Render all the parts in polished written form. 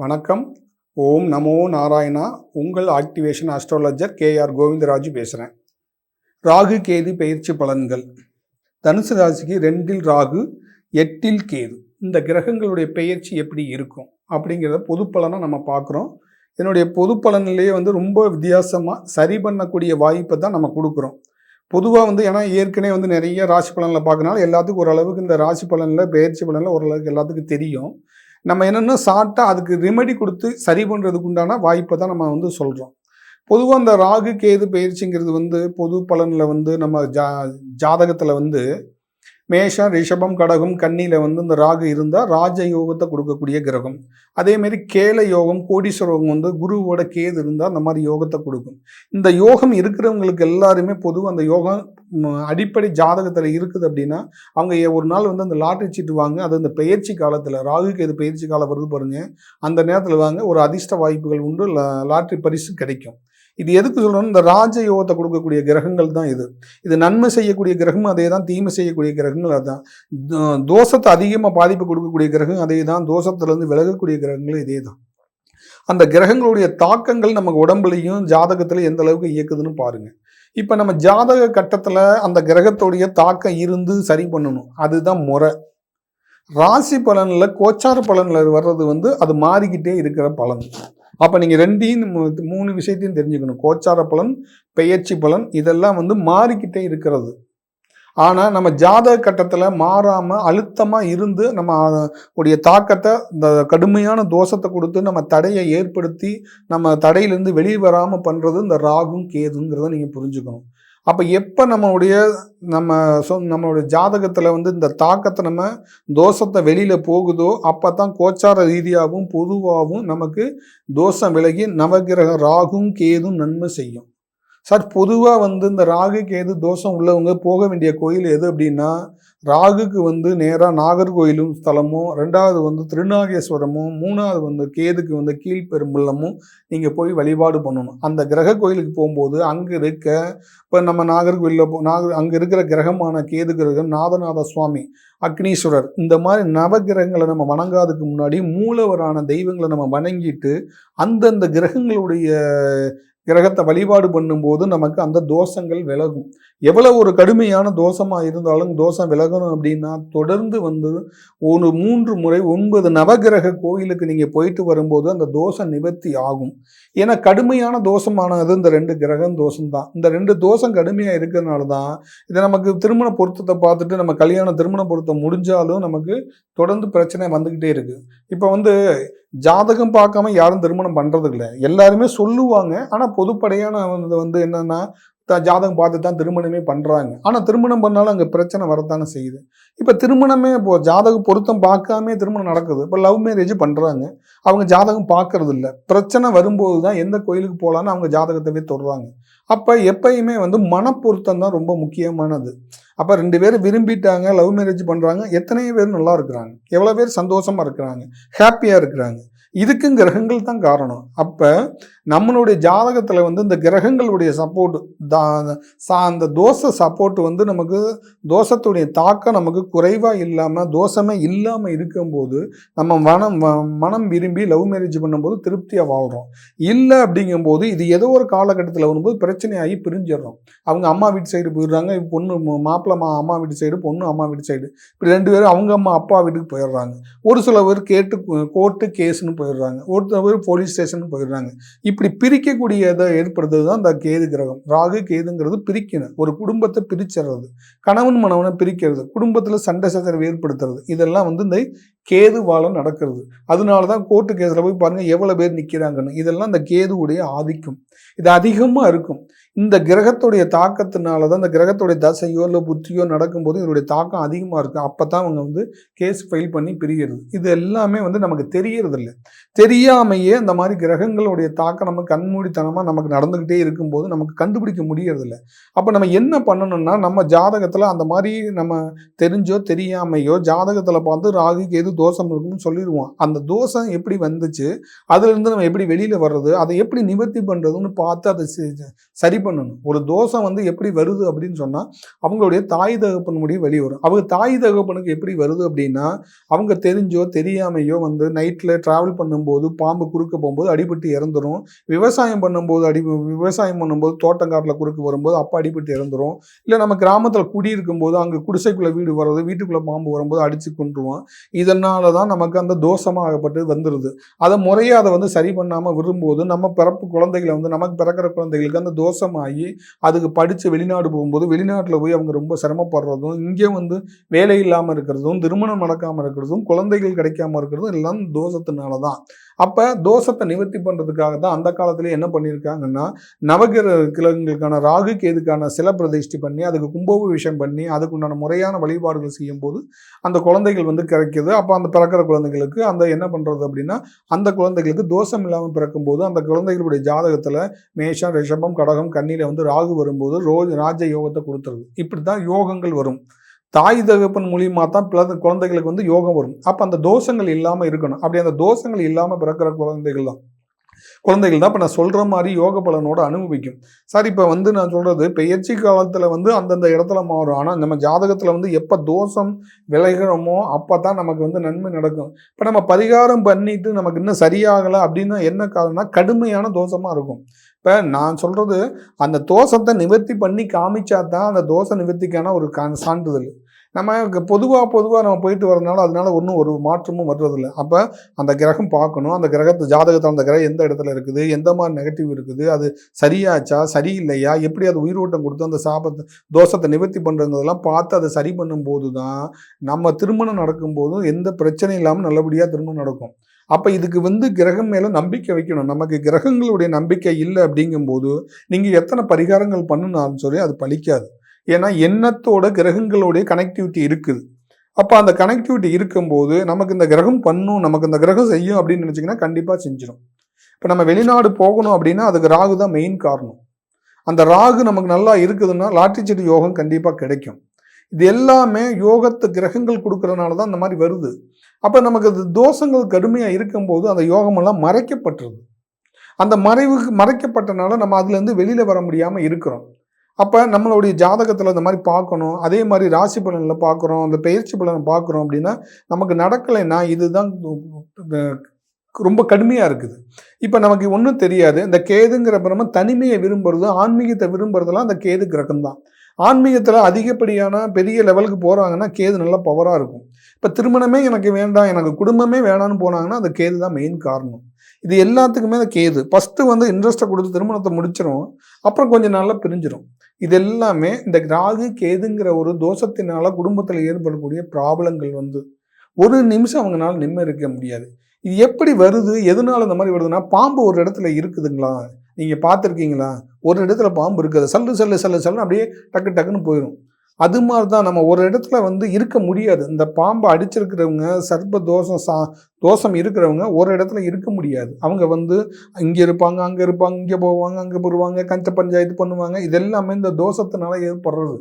வணக்கம். ஓம் நமோ நாராயணா. உங்கள் activation astrologer KR Govindaraju பேசுகிறேன். ராகு கேது பெயர்ச்சி பலன்கள். தனுசு ராசிக்கு 2இல் ராகு 8இல் கேது. இந்த கிரகங்களுடைய பெயர்ச்சி எப்படி இருக்கும் அப்படிங்கிறத பொது பலனை நம்ம பார்க்குறோம். என்னுடைய பொது பலனிலேயே ரொம்ப வித்தியாசமாக சரி பண்ணக்கூடிய வாய்ப்பை தான் நம்ம கொடுக்குறோம். பொதுவாக ஏன்னா ஏற்கனவே நிறைய ராசி பலனில் பார்க்கறனால எல்லாத்துக்கும் ஓரளவுக்கு இந்த ராசி பலனில் பெயர்ச்சி பலனில் ஓரளவுக்கு எல்லாத்துக்கும் தெரியும். நம்ம என்னென்னா ஷார்ட்டாக அதுக்கு ரெமெடி கொடுத்து சரி பண்ணுறதுக்கு உண்டான வாய்ப்பை தான் நம்ம சொல்கிறோம். பொதுவாக இந்த ராகு கேது பயிற்சிங்கிறது பொது பலனில் நம்ம ஜாதகத்தில் மேஷம் ரிஷபம் கடகம் கன்னியில் இந்த ராகு இருந்தால் ராஜ யோகத்தை கொடுக்கக்கூடிய கிரகம். அதேமாரி கேல யோகம் கோடீஸ்வர யோகம் குருவோட கேது இருந்தால் அந்த மாதிரி யோகத்தை கொடுக்கும். இந்த யோகம் இருக்கிறவங்களுக்கு எல்லாருமே பொதுவாக அந்த யோகம் அடிப்படை ஜாதகத்தில் இருக்குது அப்படின்னா அவங்க ஒரு நாள் அந்த லாட்டரி சீட்டு வாங்க. அது இந்த பெயர்ச்சி காலத்தில் ராகு கேது பெயர்ச்சி காலம் வருது பாருங்க, அந்த நேரத்தில் வாங்க ஒரு அதிர்ஷ்ட வாய்ப்புகள் உண்டு, லாட்டரி பரிசு கிடைக்கும். இது எதுக்கு சொல்லணும்? இந்த ராஜ யோகத்தை கொடுக்கக்கூடிய கிரகங்கள் தான் இது நன்மை செய்யக்கூடிய கிரகமும் அதே தான், தீமை செய்யக்கூடிய கிரகங்கள் அதுதான். தோஷத்தை அதிகமாக பாதிப்பு கொடுக்கக்கூடிய கிரகம் அதே தான், தோஷத்துலேருந்து விலகக்கூடிய கிரகங்களும் இதே தான். அந்த கிரகங்களுடைய தாக்கங்கள் நமக்கு உடம்புலையும் ஜாதகத்தில் எந்த அளவுக்கு இயக்குதுன்னு பாருங்க. இப்போ நம்ம ஜாதக கட்டத்தில் அந்த கிரகத்துடைய தாக்கம் இருந்து சரி பண்ணணும், அதுதான் முறை. ராசி பலனில் கோச்சார பலனில் வர்றது அது மாறிக்கிட்டே இருக்கிற பலன். அப்போ நீங்கள் 3 விஷயத்தையும் தெரிஞ்சுக்கணும். கோச்சார பலன், பெயர்ச்சி பலன் இதெல்லாம் மாறிக்கிட்டே இருக்கிறது. ஆனால் நம்ம ஜாதக கட்டத்தில் மாறாமல் அழுத்தமாக இருந்து நம்ம உடைய தாக்கத்தை இந்த கடுமையான தோஷத்தை கொடுத்து நம்ம தடையை ஏற்படுத்தி நம்ம தடையிலேருந்து வெளியே வராமல் பண்ணுறது இந்த ராகும் கேதுங்கிறத நீங்கள் புரிஞ்சுக்கணும். அப்போ எப்போ நம்மளுடைய ஜாதகத்தில் இந்த தாக்கத்தை நம்ம தோஷத்தை வெளியில் போகுதோ அப்போ தான் கோச்சார ரீதியாகவும் பொதுவாகவும் நமக்கு தோஷம் விலகி நவகிரக ராகும் கேதும் நன்மை செய்யும். சார் பொதுவாக இந்த ராகு கேது தோஷம் உள்ளவங்க போக வேண்டிய கோயில் எது அப்படின்னா, ராகுக்கு நேராக நாகர்கோயிலும் ஸ்தலமும், 2வது திருநாகேஸ்வரமும், 3வது கேதுக்கு கீழ்பெரும்பள்ளமும் நீங்கள் போய் வழிபாடு பண்ணணும். அந்த கிரக கோயிலுக்கு போகும்போது அங்கே இப்போ நம்ம நாகர்கோயிலில் அங்கே இருக்கிற கிரகமான கேது கிரகம் நாதநாத சுவாமி, அக்னீஸ்வரர், இந்த மாதிரி நவகிரகங்களை நம்ம வணங்காததுக்கு முன்னாடி மூலவரான தெய்வங்களை நம்ம வணங்கிட்டு அந்தந்த கிரகங்களுடைய கிரகத்தை வழிபாடு பண்ணும்போது நமக்கு அந்த தோஷங்கள் விலகும். எவ்வளவு ஒரு கடுமையான தோஷமாக இருந்தாலும் தோஷம் விலகணும் அப்படின்னா தொடர்ந்து ஒரு 3 முறை 9 நவகிரக கோயிலுக்கு நீங்கள் போயிட்டு வரும்போது அந்த தோஷம் நிவர்த்தி ஆகும். ஏன்னா கடுமையான தோஷமானது இந்த 2 கிரகம் தோஷம்தான். இந்த 2 தோஷம் கடுமையாக இருக்கிறதுனால தான் இதை நமக்கு திருமண பொருத்தத்தை பார்த்துட்டு நம்ம திருமண பொருத்தம் முடிஞ்சாலும் நமக்கு தொடர்ந்து பிரச்சனை வந்துக்கிட்டே இருக்குது. இப்போ ஜாதகம் பார்க்காம யாரும் திருமணம் பண்ணுறது இல்லை, எல்லாருமே சொல்லுவாங்க. ஆனால் பொதுப்படையான என்னன்னா ஜாதகம் பார்த்து தான் திருமணமே பண்ணுறாங்க. ஆனால் திருமணம் பண்ணாலும் அங்கே பிரச்சனை வரத்தானே செய்யுது. இப்போ திருமணமே ஜாதகம் பொருத்தம் பார்க்காமே திருமணம் நடக்குது. இப்போ லவ் மேரேஜ் பண்ணுறாங்க, அவங்க ஜாதகம் பார்க்கறது இல்லை. பிரச்சனை வரும்போது தான் எந்த கோயிலுக்கு போகலான்னு அவங்க ஜாதகத்தவே தொடுறாங்க. அப்போ எப்பயுமே மனப்பொருத்தம் தான் ரொம்ப முக்கியமானது. அப்போ 2 பேர் விரும்பிட்டாங்க, லவ் மேரேஜ் பண்ணுறாங்க, எத்தனை பேர் நல்லா இருக்கிறாங்க, எவ்வளோ பேர் சந்தோஷமாக இருக்கிறாங்க, ஹாப்பியாக இருக்கிறாங்க. இதுக்கும் கிரகங்கள் தான் காரணம். அப்போ நம்மளுடைய ஜாதகத்தில் இந்த கிரகங்களுடைய சப்போர்ட் அந்த தோஷ சப்போர்ட் நமக்கு தோஷத்துடைய தாக்கம் நமக்கு குறைவாக இல்லாமல் தோஷமே இல்லாமல் இருக்கும்போது நம்ம மனம் விரும்பி லவ் மேரேஜ் பண்ணும்போது திருப்தியாக வாழ்கிறோம். இல்லை அப்படிங்கும்போது இது ஏதோ ஒரு காலகட்டத்தில் வரும்போது பிரச்சனையாகி பிரிஞ்சிடறோம். அவங்க அம்மா வீட்டு சைடு போயிடுறாங்க, பொண்ணு மாப்பிள்ளை அம்மா வீட்டு சைடு, பொண்ணு அம்மா வீட்டு சைடு, இப்படி 2 பேரும் அவங்க அம்மா அப்பா வீட்டுக்கு போயிடுறாங்க. ஒரு சில பேர் கோர்ட்டு கேஸ்ன்னு போயிடுறாங்க, ஒருத்தர் பேர் போலீஸ் ஸ்டேஷன் போயிடுறாங்க. இப்படி பிரிக்கக்கூடியதை ஏற்படுத்துறது தான் இந்த கேது கிரகம். ராகு கேதுங்கிறது பிரிக்கணும், ஒரு குடும்பத்தை பிரிச்சிடுறது, கணவன் மனைவனை பிரிக்கிறது, குடும்பத்தில் சண்டை சச்சரவு ஏற்படுத்துறது, இதெல்லாம் இந்த கேதுவால நடக்கிறது. அதனால தான் கோர்ட்டு கேஸில் போய் பாருங்கள் எவ்வளோ பேர் நிற்கிறாங்கன்னு. இதெல்லாம் இந்த கேதுவுடைய ஆதிக்கம் இது அதிகமாக இருக்கும். இந்த கிரகத்துடைய தாக்கத்தினால தான் இந்த கிரகத்துடைய தசையோ இல்லை புத்தியோ நடக்கும்போது இதனுடைய தாக்கம் அதிகமாக இருக்கும். அப்போ தான் அவங்க கேஸ் ஃபைல் பண்ணி பிரிகிறது. இது எல்லாமே நமக்கு தெரியறதில்லை. தெரியாமையே இந்த மாதிரி கிரகங்களுடைய தாக்கம் நம்ம கண்மூடித்தனமாக நமக்கு நடந்துக்கிட்டே இருக்கும்போது நமக்கு கண்டுபிடிக்க முடியறதில்லை. அப்போ நம்ம என்ன பண்ணணும்னா, நம்ம ஜாதகத்தில் அந்த மாதிரி நம்ம தெரிஞ்சோ தெரியாமையோ ஜாதகத்தில் பார்த்து ராகு கேது தோஷம் இருக்குன்னு சொல்லிடுவோம். அந்த தோஷம் எப்படி வந்துச்சு, அதுலேருந்து நம்ம எப்படி வெளியில் வர்றது, அதை எப்படி நிவர்த்தி பண்ணுறதுன்னு பார்த்து அதை சரி பண்ணணும். ஒரு தோஷம் வந்து எப்படி வருது அப்படின்னு சொன்னால் அவங்களுடைய தாய் தகப்பன் முடிய வெளியே வரும். அவங்க தாய் தகப்பனுக்கு எப்படி வருது அப்படின்னா, அவங்க தெரிஞ்சோ தெரியாமையோ வந்து நைட்டில் ட்ராவல் பண்ணும்போது பாம்பு குறுக்க போகும்போது அடிபட்டு இறந்துரும். விவசாயம் பண்ணும்போது தோட்டங்காட்டில் குறுக்க வரும்போது அப்போ அடிபட்டு இறந்துரும். இல்லை நம்ம கிராமத்தில் குடியிருக்கும் போது அங்கே குடிசைக்குள்ளே வீடு வர்றது, வீட்டுக்குள்ளே பாம்பு வரும்போது அடித்து கொண்டுருவோம். இதனால தான் நமக்கு அந்த தோஷமாகப்பட்டு வந்துடுது. அதை முறையாக அதை வந்து சரி பண்ணாமல் விரும்பும்போது நம்ம பிறப்பு குழந்தைகளை வந்து நமக்கு பிறக்கிற குழந்தைகளுக்கு அந்த தோஷமாகி அதுக்கு படித்து வெளிநாடு போகும்போது வெளிநாட்டில் போய் அவங்க ரொம்ப சிரமப்படுறதும், இங்கே வந்து வேலை இல்லாமல் இருக்கிறதும், திருமணம் நடக்காமல் இருக்கிறதும், குழந்தைகள் கிடைக்காம இருக்கிறதும் எல்லாம் தோஷத்தினால தான். அப்போ தோஷத்தை நிவர்த்தி பண்ணுறதுக்காக தான் அந்த காலத்திலே என்ன பண்ணியிருக்காங்கன்னா, கிழங்குகளுக்கான ராகு கேதுக்கான சில பிரதிஷ்டை பண்ணி அதுக்கு கும்பாபிஷேகம் பண்ணி அதுக்குண்டான முறையான வழிபாடுகள் செய்யும்போது அந்த குழந்தைகள் வந்து கிடைக்கிது. அப்போ அந்த பிறக்கிற குழந்தைகளுக்கு அந்த என்ன பண்ணுறது அப்படின்னா, அந்த குழந்தைகளுக்கு தோஷம் இல்லாமல் பிறக்கும்போது அந்த குழந்தைகளுடைய ஜாதகத்தில் மேஷம், ரிஷபம், கடகம், கன்னியில் வந்து ராகு வரும்போது ராஜ யோகத்தை கொடுத்துருது. இப்படி தான் யோகங்கள் வரும். தாய் தகப்பன் மூலியமாக தான் குழந்தைகளுக்கு வந்து யோகம் வரும். அப்போ அந்த தோஷங்கள் இல்லாமல் இருக்கணும். அப்படி அந்த தோஷங்கள் இல்லாமல் பிறக்கிற குழந்தைகள் தான் இப்போ நான் சொல்கிற மாதிரி யோக பலனோட அனுபவிக்கும். சார் இப்போ வந்து நான் சொல்கிறது பெயர்ச்சி காலத்தில் வந்து அந்தந்த இடத்துல மாறும். ஆனால் நம்ம ஜாதகத்தில் வந்து எப்போ தோஷம் விளைகிறோமோ அப்போ தான் நமக்கு வந்து நன்மை நடக்கும். இப்போ நம்ம பரிகாரம் பண்ணிட்டு நமக்கு இன்னும் சரியாகலை அப்படின்னா என்ன காரணம்னா கடுமையான தோஷமாக இருக்கும். இப்போ நான் சொல்கிறது அந்த தோஷத்தை நிவர்த்தி பண்ணி காமிச்சா தான் அந்த தோஷ நிவர்த்திக்கான ஒரு சான்றிதழ். நம்ம பொதுவாக நம்ம போயிட்டு வரதுனால அதனால ஒன்றும் ஒரு மாற்றமும் வர்றதில்லை. அப்போ அந்த கிரகம் பார்க்கணும், அந்த கிரகத்தை ஜாதகத்தில் அந்த கிரகம் எந்த இடத்துல இருக்குது, எந்த மாதிரி நெகட்டிவ் இருக்குது, அது சரியாச்சா சரியில்லையா, எப்படி அது உயிரோட்டம் கொடுத்து அந்த தோஷத்தை நிவர்த்தி பண்ணுறதெல்லாம் பார்த்து அதை சரி பண்ணும்போது தான் நம்ம திருமணம் நடக்கும்போதும் எந்த பிரச்சனையும் இல்லாமல் நல்லபடியாக திருமணம் நடக்கும். அப்போ இதுக்கு வந்து கிரகம் மேலே நம்பிக்கை வைக்கணும். நமக்கு கிரகங்களுடைய நம்பிக்கை இல்லை அப்படிங்கும்போது நீங்கள் எத்தனை பரிகாரங்கள் பண்ணினாலும் சொல்லி அது பலிக்காது. ஏன்னா எண்ணத்தோட கிரகங்களுடைய கனெக்டிவிட்டி இருக்குது. அப்போ அந்த கனெக்டிவிட்டி இருக்கும்போது நமக்கு இந்த கிரகம் பண்ணும், நமக்கு இந்த கிரகம் செய்யும் அப்படின்னு நினச்சிங்கன்னா கண்டிப்பாக செஞ்சிடும். இப்போ நம்ம வெளிநாடு போகணும் அப்படின்னா அதுக்கு ராகு தான் மெயின் காரணம். அந்த ராகு நமக்கு நல்லா இருக்குதுன்னா லாட்டரி சீட்டு யோகம் கண்டிப்பாக கிடைக்கும். இது எல்லாமே யோகத்து கிரகங்கள் கொடுக்கறதுனால தான் இந்த மாதிரி வருது. அப்போ நமக்கு தோஷங்கள் கடுமையாக இருக்கும்போது அந்த யோகமெல்லாம் மறைக்கப்பட்டுருது. அந்த மறைக்கப்பட்டனால நம்ம அதுலேருந்து வெளியில் வர முடியாமல் இருக்கிறோம். அப்போ நம்மளுடைய ஜாதகத்தில் இந்த மாதிரி பார்க்கணும். அதே மாதிரி ராசி பலனில் பார்க்குறோம், அந்த பெயர்ச்சி பலனை பார்க்குறோம் அப்படின்னா நமக்கு நடக்கலைன்னா இதுதான் ரொம்ப கடுமையாக இருக்குது. இப்போ நமக்கு ஒன்றும் தெரியாது. இந்த கேதுங்கிற பிரம்ம தனிமையை விரும்புறது, ஆன்மீகத்தை விரும்புறதெல்லாம் அந்த கேது கிரகம் தான். ஆன்மீகத்தில் அதிகப்படியான பெரிய லெவலுக்கு போகிறாங்கன்னா கேது நல்லா பவராக இருக்கும். இப்போ திருமணமே எனக்கு வேண்டாம், எனக்கு குடும்பமே வேணான்னு போனாங்கன்னா அந்த கேது தான் மெயின் காரணம். இது எல்லாத்துக்குமே அந்த கேது ஃபஸ்ட்டு வந்து இன்ட்ரெஸ்ட்டை கொடுத்து திருமணத்தை முடிச்சிடும், அப்புறம் கொஞ்சம் நாளில் பிரிஞ்சிடும். இது எல்லாமே இந்த ராகு கேதுங்கிற ஒரு தோஷத்தினால குடும்பத்தில் ஏற்படக்கூடிய ப்ராப்ளங்கள் வந்து ஒரு நிமிஷம் அவங்களால நிம்மதி இருக்க முடியாது. இது எப்படி வருது, எதனால இந்த மாதிரி வருதுன்னா, பாம்பு ஒரு இடத்துல இருக்குதுங்களா, நீங்கள் பார்த்துருக்கீங்களா? ஒரு இடத்துல பாம்பு இருக்குது, சல்லுன்னு அப்படியே டக்குன்னு போயிடும். அது மாதிரி தான் நம்ம ஒரு இடத்துல வந்து இருக்க முடியாது. இந்த பாம்பை அடிச்சிருக்கிறவங்க சர்ப்ப தோஷம் இருக்கிறவங்க ஒரு இடத்துல இருக்க முடியாது. அவங்க வந்து இங்கே இருப்பாங்க, அங்கே இருப்பாங்க, இங்கே போவாங்க, அங்கே போடுவாங்க, கஞ்ச பஞ்சாயத்து பண்ணுவாங்க. இதெல்லாமே இந்த தோஷத்தினால ஏற்படுறது.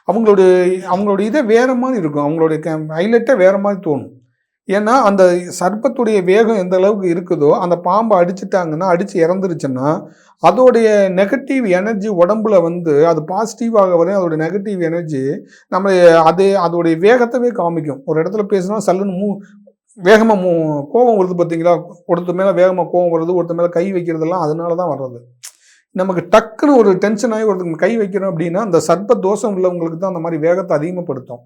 அவங்களுடைய இதே வேறு மாதிரி இருக்கும், அவங்களுடைய ஹைலைட்டே வேறு மாதிரி தோணும். ஏன்னா அந்த சர்ப்பத்துடைய வேகம் எந்த அளவுக்கு இருக்குதோ அந்த பாம்பை அடிச்சுட்டாங்கன்னா, அடித்து இறந்துருச்சுன்னா அதோடைய நெகட்டிவ் எனர்ஜி உடம்புல வந்து அது பாசிட்டிவாக வரையும் அதோடைய நெகட்டிவ் எனர்ஜி நம்ம அதோடைய வேகத்தவே காமிக்கும். ஒரு இடத்துல பேசுனா சல்லுன்னு வேகமாக கோபம் வருது பார்த்தீங்களா, ஒருத்தர் மேலே வேகமாக கோபம் வருது, ஒருத்தர் மேலே கை வைக்கிறதெல்லாம் அதனால தான் வர்றது. நமக்கு டக்குன்னு ஒரு டென்ஷன் ஆகி ஒருத்தருக்கு கை வைக்கிறோம் அப்படின்னா அந்த சர்ப்ப தோஷம் உள்ளவங்களுக்கு தான் அந்த மாதிரி வேகத்தை அதிகமாகப்படுத்தும்.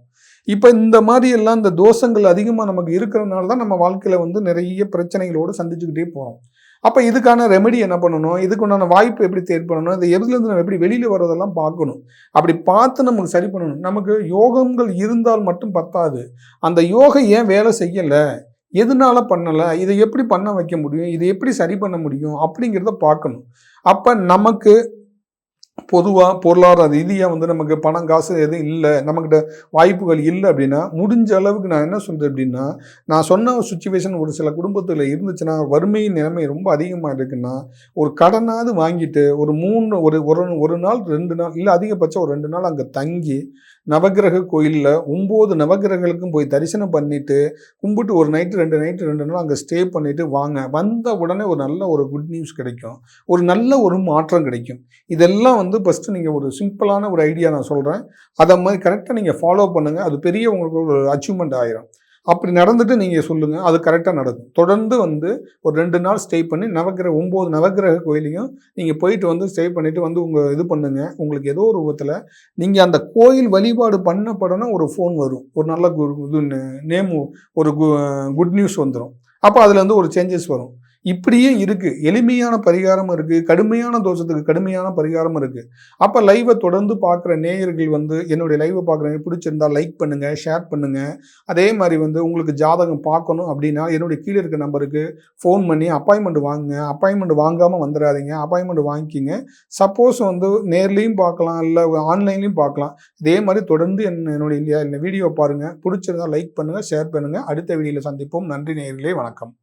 இப்போ இந்த மாதிரி எல்லாம் இந்த தோஷங்கள் அதிகமாக நமக்கு இருக்கிறதுனால தான் நம்ம வாழ்க்கையில் வந்து நிறைய பிரச்சனைகளோடு சந்திச்சுக்கிட்டே போகிறோம். அப்போ இதுக்கான ரெமெடி என்ன பண்ணணும், இதுக்குண்டான வாய்ப்பு எப்படி தேர்ப்படணும், இந்த எதுலேருந்து நம்ம எப்படி வெளியில் வர்றதெல்லாம் பார்க்கணும். அப்படி பார்த்து நமக்கு சரி பண்ணணும். நமக்கு யோகங்கள் இருந்தால் மட்டும் பத்தாது. அந்த யோகம் ஏன் வேலை செய்யலை, எதனால பண்ணலை, இதை எப்படி பண்ண வைக்க முடியும், இதை எப்படி சரி பண்ண முடியும் அப்படிங்கிறத பார்க்கணும். அப்போ நமக்கு பொதுவாக பொருளாதார ரீதியாக வந்து நமக்கு பணம் காசு எதுவும் இல்லை, நம்மக்கிட்ட வாய்ப்புகள் இல்லை அப்படின்னா முடிஞ்ச அளவுக்கு நான் என்ன சொல்கிறேன் அப்படின்னா, நான் சொன்ன சுச்சுவேஷன் ஒரு சில குடும்பத்தில் இருந்துச்சுன்னா, வறுமையின் நிலைமை ரொம்ப அதிகமாக இருக்குன்னா, ஒரு கடனாவது வாங்கிட்டு ஒரு 3 ஒரு நாள் 2 நாள் இல்லை அதிகபட்சம் ஒரு 2 நாள் அங்கே தங்கி நவக்கிரக கோயிலில் 9 நவக்கிரகங்களுக்கும் போய் தரிசனம் பண்ணிட்டு கும்பிட்டு ஒரு நைட்டு 2 நாள் அங்கே ஸ்டே பண்ணிட்டு வாங்க. வந்த உடனே ஒரு நல்ல ஒரு குட் நியூஸ் கிடைக்கும். ஒரு நல்ல ஒரு மாற்றம் கிடைக்கும். இதெல்லாம் வந்து ஃபஸ்ட்டு நீங்கள் ஒரு சிம்பிளான ஒரு ஐடியா நான் சொல்கிறேன். அதை மாதிரி கரெக்டாக நீங்கள் ஃபாலோ பண்ணுங்கள். அது பெரிய உங்களுக்கு ஒரு அச்சீவ்மெண்ட் ஆயிரும். அப்படி நடந்துட்டு நீங்கள் சொல்லுங்கள், அது கரெக்டாக நடக்கும். தொடர்ந்து வந்து ஒரு 2 நாள் ஸ்டே பண்ணி 9 நவக்கிரக கோயிலையும் நீங்கள் போயிட்டு வந்து ஸ்டே பண்ணிவிட்டு வந்து இது பண்ணுங்கள். உங்களுக்கு ஏதோ ஒரு விதத்தில் நீங்கள் அந்த கோயில் வழிபாடு பண்ணப்படணும் ஒரு ஃபோன் வரும். ஒரு நல்ல இது நேமு ஒரு குட் நியூஸ் வந்துடும். அப்போ அதில் வந்து ஒரு சேஞ்சஸ் வரும். இப்படியே இருக்குது. எளிமையான பரிகாரம் இருக்குது, கடுமையான தோஷத்துக்கு கடுமையான பரிகாரம் இருக்குது. அப்போ லைவை தொடர்ந்து பார்க்குற நேயர்கள் வந்து என்னுடைய லைவை பார்க்குறவங்க பிடிச்சிருந்தா லைக் பண்ணுங்கள், ஷேர் பண்ணுங்கள். அதே மாதிரி வந்து உங்களுக்கு ஜாதகம் பார்க்கணும் அப்படின்னா என்னுடைய கீழே இருக்க நம்பருக்கு ஃபோன் பண்ணி அப்பாயின்மெண்ட் வாங்குங்க. அப்பாயின்மெண்ட் வாங்காமல் வந்துடாதீங்க, அப்பாயின்மெண்ட் வாங்கிக்கிங்க. சப்போஸ் வந்து நேர்லேயும் பார்க்கலாம், இல்லை ஆன்லைன்லேயும் பார்க்கலாம். இதே மாதிரி தொடர்ந்து என்னுடைய வீடியோ பாருங்கள். பிடிச்சிருந்தா லைக் பண்ணுங்கள், ஷேர் பண்ணுங்கள். அடுத்த வீடியோவில் சந்திப்போம். நன்றி நேயர்களே, வணக்கம்.